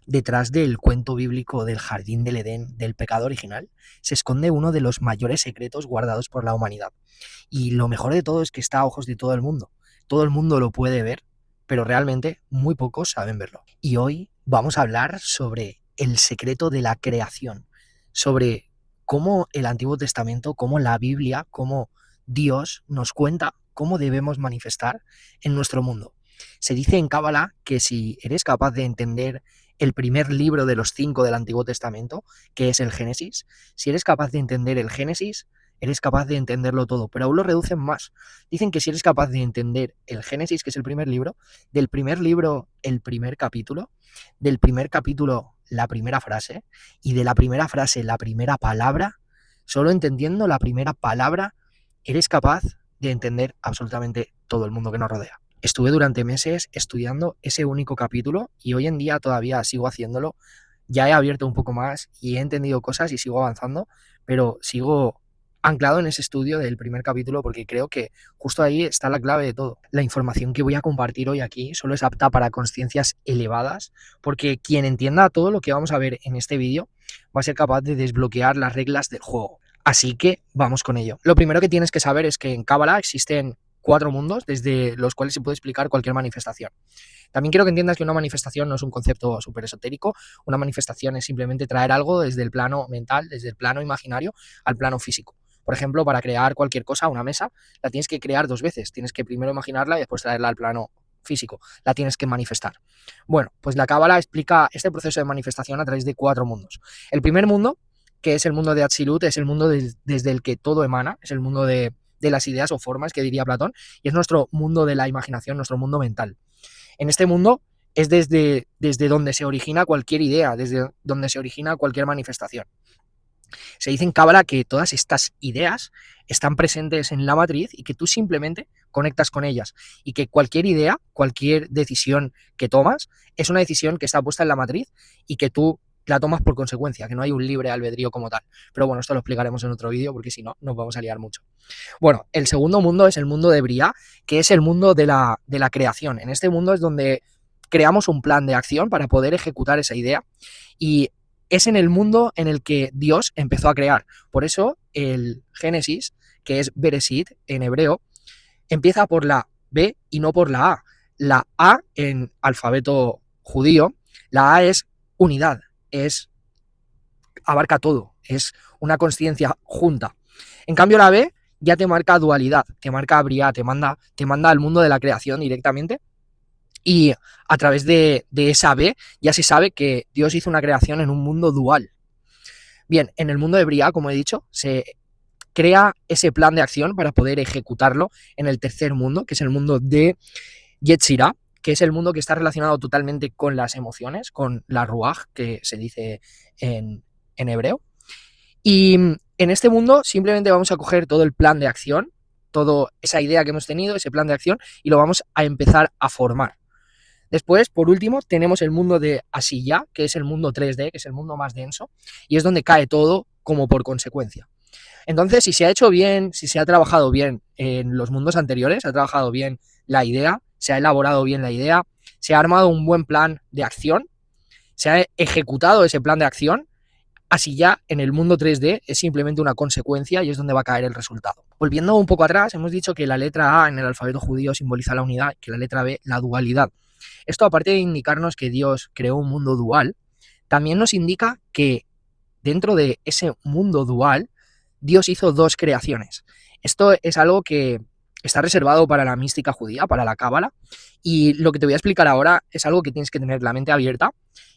Detrás del cuento bíblico del jardín del Edén, del pecado original, se esconde uno de los mayores secretos guardados por la humanidad. Y lo mejor de todo es que está a ojos de todo el mundo. Todo el mundo lo puede ver, pero realmente muy pocos saben verlo. Y hoy vamos a hablar sobre el secreto de la creación, sobre cómo el Antiguo Testamento, cómo la Biblia, cómo Dios nos cuenta cómo debemos manifestar en nuestro mundo. Se dice en Cábala que si eres capaz de entender el primer libro de los 5 del Antiguo Testamento, que es el Génesis, si eres capaz de entender el Génesis, eres capaz de entenderlo todo, pero aún lo reducen más. Dicen que si eres capaz de entender el Génesis, que es el primer libro, del primer libro el primer capítulo, del primer capítulo la primera frase, y de la primera frase la primera palabra, solo entendiendo la primera palabra, eres capaz de entender absolutamente todo el mundo que nos rodea. Estuve durante meses estudiando ese único capítulo y hoy en día todavía sigo haciéndolo. Ya he abierto un poco más y he entendido cosas y sigo avanzando, pero sigo anclado en ese estudio del primer capítulo porque creo que justo ahí está la clave de todo. La información que voy a compartir hoy aquí solo es apta para conciencias elevadas, porque quien entienda todo lo que vamos a ver en este vídeo va a ser capaz de desbloquear las reglas del juego. Así que vamos con ello. Lo primero que tienes que saber es que en Cábala existen 4 mundos desde los cuales se puede explicar cualquier manifestación. También quiero que entiendas que una manifestación no es un concepto súper esotérico. Una manifestación es simplemente traer algo desde el plano mental, desde el plano imaginario al plano físico. Por ejemplo, para crear cualquier cosa, una mesa, la tienes que crear 2 veces. Tienes que primero imaginarla y después traerla al plano físico. La tienes que manifestar. Bueno, pues la Cábala explica este proceso de manifestación a través de 4 mundos. El primer mundo, que es el mundo de Atzilut, es el mundo desde el que todo emana, es el mundo de las ideas o formas, que diría Platón, y es nuestro mundo de la imaginación, nuestro mundo mental. En este mundo es desde donde se origina cualquier idea, desde donde se origina cualquier manifestación. Se dice en Cábala que todas estas ideas están presentes en la matriz y que tú simplemente conectas con ellas y que cualquier idea, cualquier decisión que tomas es una decisión que está puesta en la matriz y que tú la tomas por consecuencia, que no hay un libre albedrío como tal. Pero bueno, esto lo explicaremos en otro vídeo porque si no, nos vamos a liar mucho. Bueno, el segundo mundo es el mundo de Briá, que es el mundo de la creación. En este mundo es donde creamos un plan de acción para poder ejecutar esa idea y es en el mundo en el que Dios empezó a crear. Por eso el Génesis, que es Bereshit en hebreo, empieza por la B y no por la A. La A en alfabeto judío, la A es unidad, abarca todo, es una consciencia junta. En cambio la B ya te marca dualidad, te marca briá, te manda al mundo de la creación directamente. Y a través de esa B ya se sabe que Dios hizo una creación en un mundo dual. Bien, en el mundo de Briá, como he dicho, se crea ese plan de acción para poder ejecutarlo en el tercer mundo, que es el mundo de Yetzirah, que es el mundo que está relacionado totalmente con las emociones, con la ruaj, que se dice en hebreo. Y en este mundo simplemente vamos a coger todo el plan de acción, toda esa idea que hemos tenido, ese plan de acción, y lo vamos a empezar a formar. Después, por último, tenemos el mundo de Asiyah, que es el mundo 3D, que es el mundo más denso, y es donde cae todo como por consecuencia. Entonces, si se ha hecho bien, si se ha trabajado bien en los mundos anteriores, se ha trabajado bien la idea, se ha elaborado bien la idea, se ha armado un buen plan de acción, se ha ejecutado ese plan de acción, Asiyah en el mundo 3D es simplemente una consecuencia y es donde va a caer el resultado. Volviendo un poco atrás, hemos dicho que la letra A en el alfabeto judío simboliza la unidad y que la letra B la dualidad. Esto, aparte de indicarnos que Dios creó un mundo dual, también nos indica que dentro de ese mundo dual, Dios hizo 2 creaciones. Esto es algo que está reservado para la mística judía, para la Cábala, y lo que te voy a explicar ahora es algo que tienes que tener la mente abierta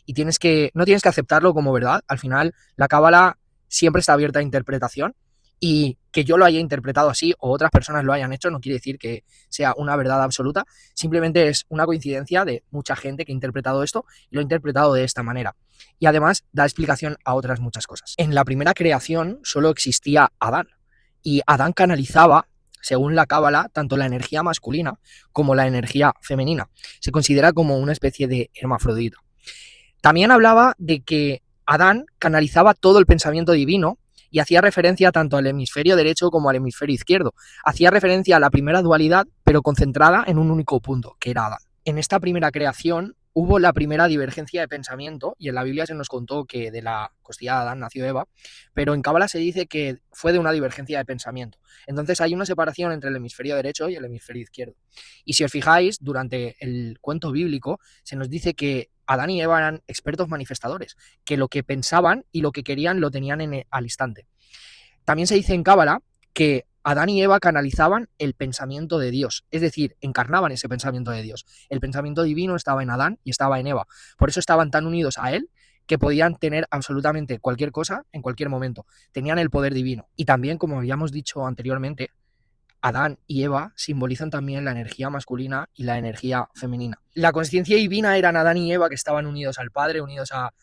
y no tienes que aceptarlo como verdad. Al final, la Cábala siempre está abierta a interpretación y que yo lo haya interpretado así o otras personas lo hayan hecho no quiere decir que sea una verdad absoluta, simplemente es una coincidencia de mucha gente que ha interpretado esto y lo ha interpretado de esta manera. Y además da explicación a otras muchas cosas. En la primera creación solo existía Adán y Adán canalizaba, según la Cábala, tanto la energía masculina como la energía femenina. Se considera como una especie de hermafrodita. También hablaba de que Adán canalizaba todo el pensamiento divino y hacía referencia tanto al hemisferio derecho como al hemisferio izquierdo. Hacía referencia a la primera dualidad, pero concentrada en un único punto, que era Adán. En esta primera creación hubo la primera divergencia de pensamiento, y en la Biblia se nos contó que de la costilla de Adán nació Eva, pero en Cábala se dice que fue de una divergencia de pensamiento. Entonces hay una separación entre el hemisferio derecho y el hemisferio izquierdo. Y si os fijáis, durante el cuento bíblico se nos dice que Adán y Eva eran expertos manifestadores, que lo que pensaban y lo que querían lo tenían al instante. También se dice en Cábala que Adán y Eva canalizaban el pensamiento de Dios, es decir, encarnaban ese pensamiento de Dios. El pensamiento divino estaba en Adán y estaba en Eva. Por eso estaban tan unidos a él que podían tener absolutamente cualquier cosa en cualquier momento. Tenían el poder divino. Y también, como habíamos dicho anteriormente, Adán y Eva simbolizan también la energía masculina y la energía femenina. La consciencia divina eran Adán y Eva, que estaban unidos al Padre, unidos a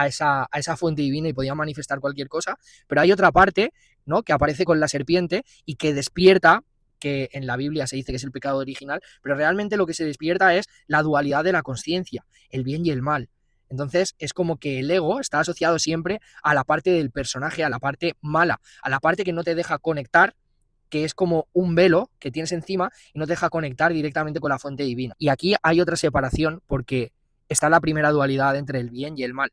esa fuente divina y podían manifestar cualquier cosa, pero hay otra parte, ¿no?, que aparece con la serpiente y que despierta, que en la Biblia se dice que es el pecado original, pero realmente lo que se despierta es la dualidad de la consciencia, el bien y el mal. Entonces es como que el ego está asociado siempre a la parte del personaje, a la parte mala, a la parte que no te deja conectar, que es como un velo que tienes encima y no te deja conectar directamente con la fuente divina. Y aquí hay otra separación porque está la primera dualidad entre el bien y el mal.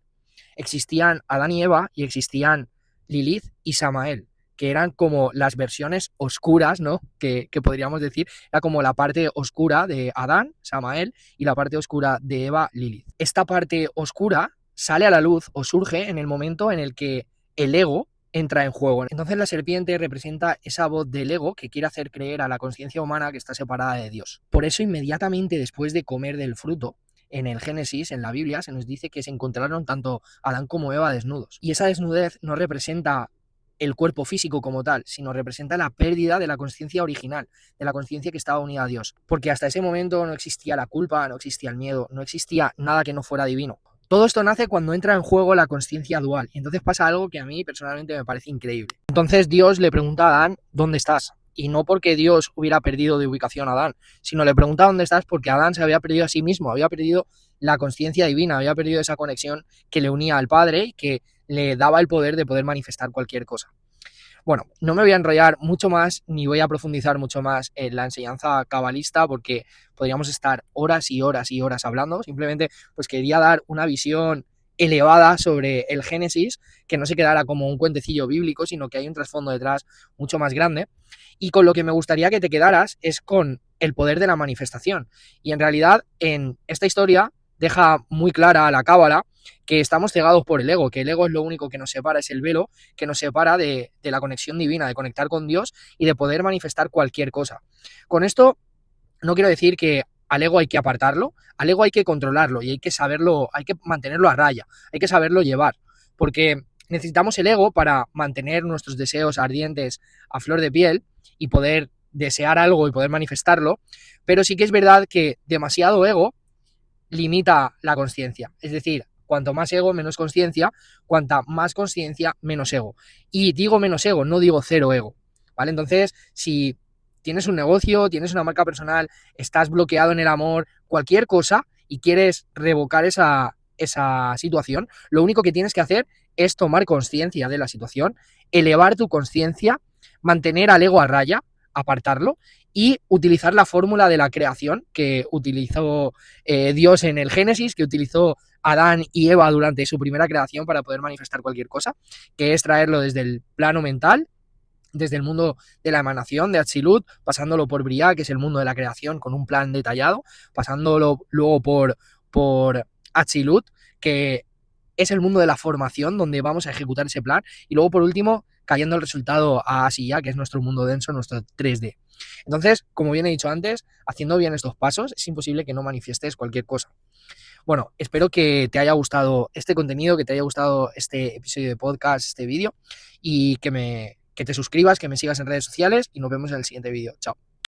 Existían Adán y Eva y existían Lilith y Samael, que eran como las versiones oscuras, ¿no?, que podríamos decir, era como la parte oscura de Adán, Samael, y la parte oscura de Eva, Lilith. Esta parte oscura sale a la luz o surge en el momento en el que el ego entra en juego. Entonces la serpiente representa esa voz del ego que quiere hacer creer a la conciencia humana que está separada de Dios. Por eso inmediatamente después de comer del fruto, en el Génesis, en la Biblia, se nos dice que se encontraron tanto Adán como Eva desnudos. Y esa desnudez no representa el cuerpo físico como tal, sino representa la pérdida de la conciencia original, de la conciencia que estaba unida a Dios. Porque hasta ese momento no existía la culpa, no existía el miedo, no existía nada que no fuera divino. Todo esto nace cuando entra en juego la consciencia dual, y entonces pasa algo que a mí personalmente me parece increíble. Entonces Dios le pregunta a Adán, ¿dónde estás? Y no porque Dios hubiera perdido de ubicación a Adán, sino le pregunta dónde estás porque Adán se había perdido a sí mismo, había perdido la conciencia divina, había perdido esa conexión que le unía al Padre y que le daba el poder de poder manifestar cualquier cosa. Bueno, no me voy a enrollar mucho más ni voy a profundizar mucho más en la enseñanza cabalista porque podríamos estar horas y horas y horas hablando. Simplemente pues quería dar una visión elevada sobre el Génesis, que no se quedara como un cuentecillo bíblico, sino que hay un trasfondo detrás mucho más grande. Y con lo que me gustaría que te quedaras es con el poder de la manifestación. Y en realidad en esta historia deja muy clara a la cábala que estamos cegados por el ego, que el ego es lo único que nos separa, es el velo que nos separa de la conexión divina, de conectar con Dios y de poder manifestar cualquier cosa. Con esto no quiero decir que al ego hay que apartarlo, al ego hay que controlarlo y hay que saberlo, hay que mantenerlo a raya, hay que saberlo llevar, porque necesitamos el ego para mantener nuestros deseos ardientes a flor de piel y poder desear algo y poder manifestarlo, pero sí que es verdad que demasiado ego limita la consciencia. Es decir, cuanto más ego, menos consciencia, cuanta más consciencia, menos ego. Y digo menos ego, no digo cero ego, ¿vale? Entonces, si tienes un negocio, tienes una marca personal, estás bloqueado en el amor, cualquier cosa, y quieres revocar esa situación, lo único que tienes que hacer es tomar conciencia de la situación, elevar tu conciencia, mantener al ego a raya, apartarlo y utilizar la fórmula de la creación que utilizó Dios en el Génesis, que utilizó Adán y Eva durante su primera creación para poder manifestar cualquier cosa, que es traerlo desde el plano mental, desde el mundo de la emanación de Atzilut, pasándolo por Briah, que es el mundo de la creación con un plan detallado, pasándolo luego por Atzilut, que es el mundo de la formación donde vamos a ejecutar ese plan, y luego por último cayendo el resultado a Asiya, que es nuestro mundo denso, nuestro 3D. Entonces, como bien he dicho antes, haciendo bien estos pasos es imposible que no manifiestes cualquier cosa. Bueno, espero que te haya gustado este contenido, que te haya gustado este episodio de podcast, este vídeo, y que te suscribas, que me sigas en redes sociales y nos vemos en el siguiente vídeo. Chao.